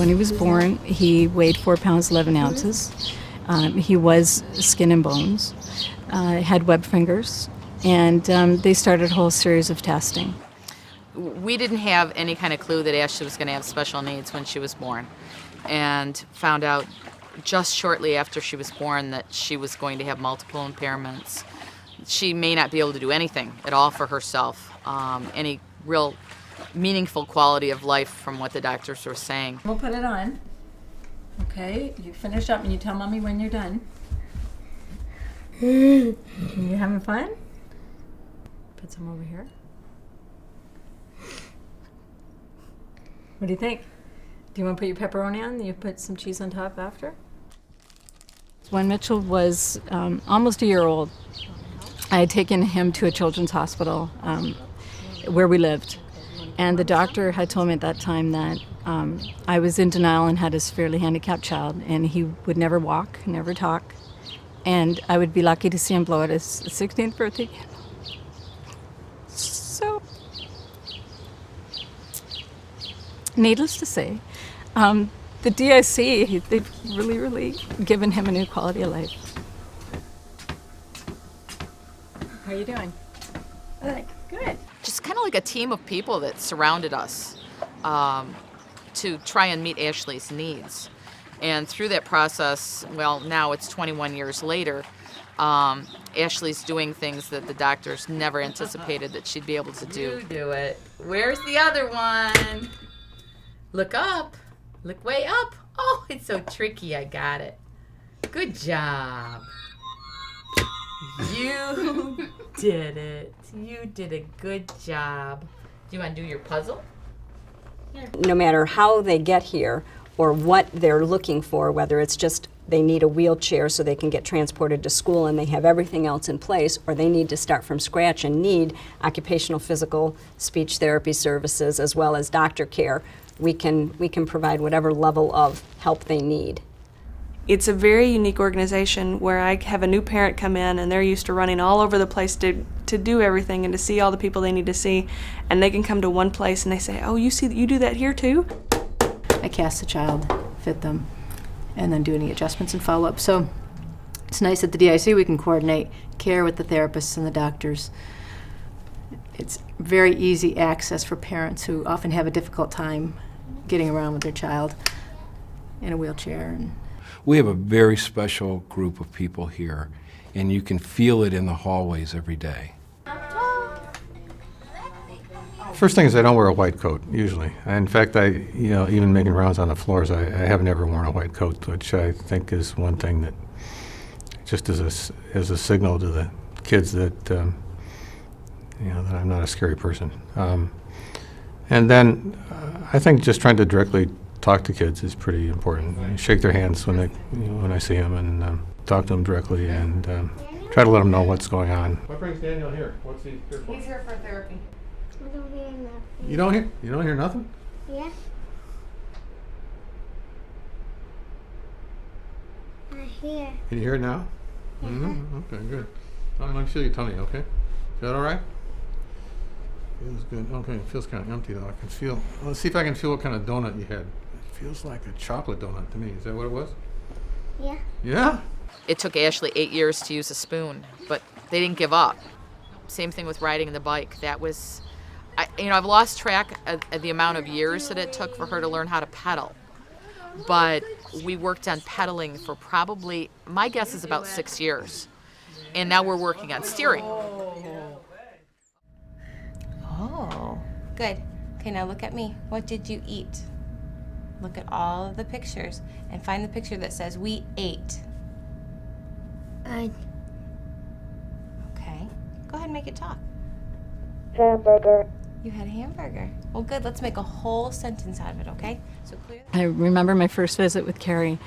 When he was born, he weighed 4 pounds 11 ounces. He was skin and bones, had web fingers, and they started a whole series of testing. We didn't have any kind of clue that Ashley was going to have special needs when she was born, and found out just shortly after she was born that she was going to have multiple impairments. She may not be able to do anything at all for herself, any real meaningful quality of life from what the doctors were saying. We'll put it on. Okay, you finish up and you tell Mommy when you're done. You having fun? Put some over here. What do you think? Do you want to put your pepperoni on? You put some cheese on top after? When Mitchell was almost a year old, I had taken him to a children's hospital where we lived. And the doctor had told me at that time that I was in denial and had a severely handicapped child, and he would never walk, never talk, and I would be lucky to see him blow at his 16th birthday candle. So, needless to say, the DIC, they've really given him a new quality of life. How are you doing? Good. Just kind of like a team of people that surrounded us to try and meet Ashley's needs. And through that process, well, now it's 21 years later, Ashley's doing things that the doctors never anticipated that she'd be able to do. You do it. Where's the other one? Look up. Look way up. Oh, it's so tricky. I got it. Good job. You did it. You did a good job. Do you want to do your puzzle? No matter how they get here or what they're looking for, whether it's just they need a wheelchair so they can get transported to school and they have everything else in place, or they need to start from scratch and need occupational, physical, speech therapy services as well as doctor care, we can provide whatever level of help they need. It's a very unique organization where I have a new parent come in and they're used to running all over the place to do everything and to see all the people they need to see, and they can come to one place and they say, oh, you do that here too? I cast the child, fit them, and then do any adjustments and follow up. So it's nice at the DIC we can coordinate care with the therapists and the doctors. It's very easy access for parents who often have a difficult time getting around with their child in a wheelchair. We have a very special group of people here, and you can feel it in the hallways every day. First thing is I don't wear a white coat, usually. In fact, even making rounds on the floors, I have never worn a white coat, which I think is one thing that just is a signal to the kids that, that I'm not a scary person. And then I think just trying to directly talk to kids is pretty important. I shake their hands when I see them and talk to them directly and try to let them know what's going on. What brings Daniel here? What's he here for? He's here for therapy. I don't hear nothing. You don't hear nothing? Yeah. I hear. Can you hear it now? Mm-hmm. Okay, good. Let me feel your tummy, okay? Is that all right? Feels good. Okay, it feels kind of empty though. I can feel. Let's see if I can feel what kind of donut you had. It feels like a chocolate donut to me. Is that what it was? Yeah. Yeah? It took Ashley 8 years to use a spoon, but they didn't give up. Same thing with riding the bike. That was, I've lost track of the amount of years that it took for her to learn how to pedal. But we worked on pedaling for probably, my guess is about 6 years. And now we're working on steering. Oh, good. Okay, now look at me. What did you eat? Look at all of the pictures and find the picture that says we ate. Okay, go ahead and make it talk. Hamburger. You had a hamburger. Well, good. Let's make a whole sentence out of it, okay? So clear. I remember my first visit with Carrie,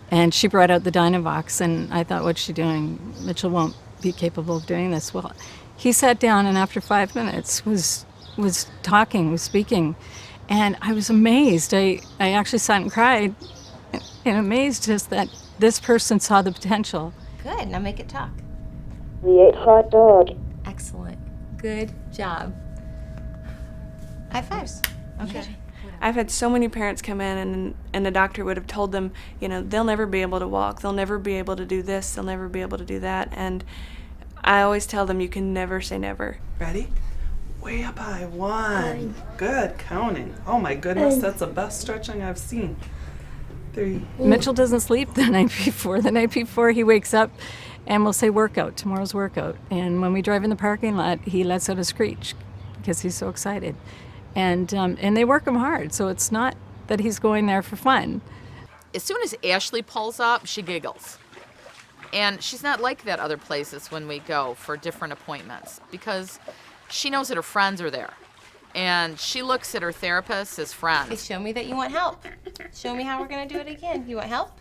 and she brought out the Dynavox, and I thought, what's she doing? Mitchell won't be capable of doing this. Well, he sat down, and after 5 minutes was talking, was speaking, and I was amazed. I actually sat and cried, and amazed just that this person saw the potential. Good. Now make it talk. We ate hot dog. Excellent. Good job. High fives. Okay. I've had so many parents come in and the doctor would have told them, you know, they'll never be able to walk, they'll never be able to do this, they'll never be able to do that. And I always tell them you can never say never. Ready? Way up high. 1. Good counting. Oh my goodness, that's the best stretching I've seen. 3. Mitchell doesn't sleep the night before. The night before he wakes up and we'll say workout, tomorrow's workout. And when we drive in the parking lot, he lets out a screech because he's so excited. And they work him hard, so it's not that he's going there for fun. As soon as Ashley pulls up, she giggles. And she's not like that other places when we go for different appointments because she knows that her friends are there. And she looks at her therapist as friends. Hey, show me that you want help. Show me how we're going to do it again. You want help?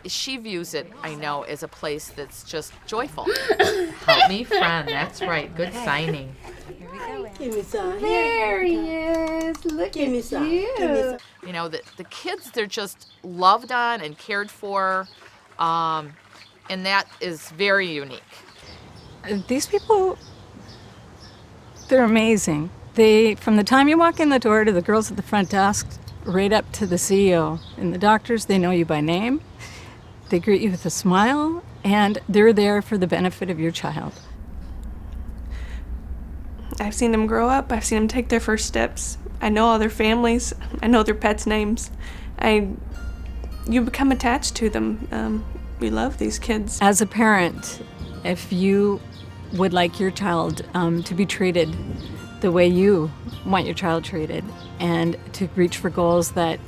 She views it, I know, as a place that's just joyful. Help me, friend. That's right. Good signing. Here we go. Give me some. There he is. Look Give me some. Give me some. You know, the kids, they're just loved on and cared for, and that is very unique. These people, they're amazing. From the time you walk in the door to the girls at the front desk, right up to the CEO and the doctors, they know you by name. They greet you with a smile, and they're there for the benefit of your child. I've seen them grow up. I've seen them take their first steps. I know all their families. I know their pets' names. You become attached to them. We love these kids. As a parent, if you would like your child to be treated the way you want your child treated and to reach for goals that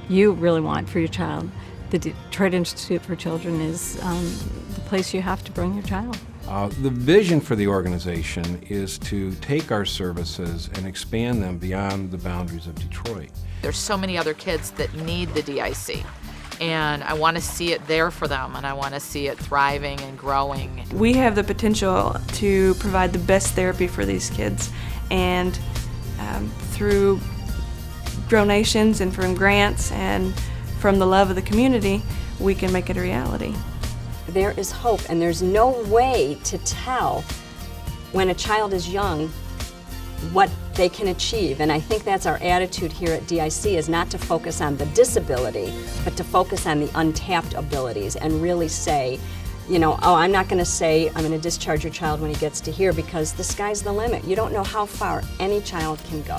you really want for your child, the Detroit Institute for Children is the place you have to bring your child. The vision for the organization is to take our services and expand them beyond the boundaries of Detroit. There's so many other kids that need the DIC, and I want to see it there for them, and I want to see it thriving and growing. We have the potential to provide the best therapy for these kids, and through donations and from grants and from the love of the community, we can make it a reality. There is hope, and there's no way to tell when a child is young what they can achieve. And I think that's our attitude here at DIC, is not to focus on the disability, but to focus on the untapped abilities and really say, you know, oh, I'm not going to say I'm going to discharge your child when he gets to here, because the sky's the limit. You don't know how far any child can go.